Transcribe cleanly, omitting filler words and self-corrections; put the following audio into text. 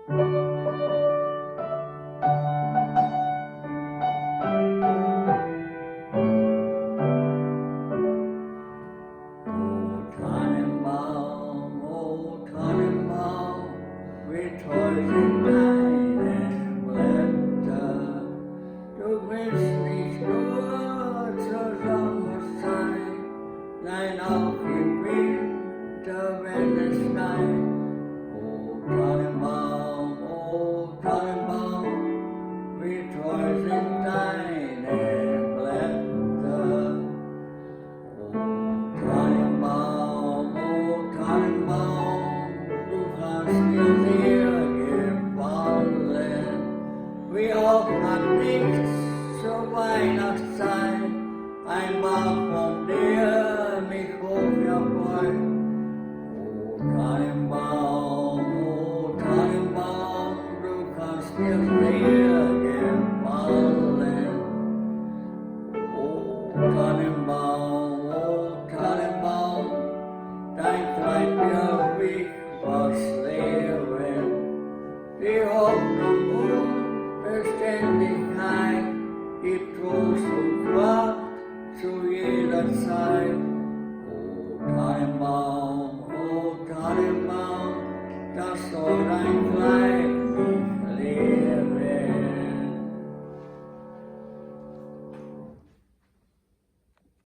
in deinem Blätter. Du bist nicht nur zur Sommerzeit, nein auch im Winter, wenn es schneit. O Tannenbaum, wie treu sind deine Blätter. O Tannenbaum, du hast mir sehr gefallen, wie auch an nichts zur Weihnachtszeit ein Bach von dir mich hoch erfreut. O Tannenbaum, du hast mir sehr gefallen. O Tannenbaum, dein Kleid wird mich was lehren. Die Hoffnung und Beständigkeit gibt Trost und Kraft zu jeder Zeit. O Tannenbaum, das soll dein Kleid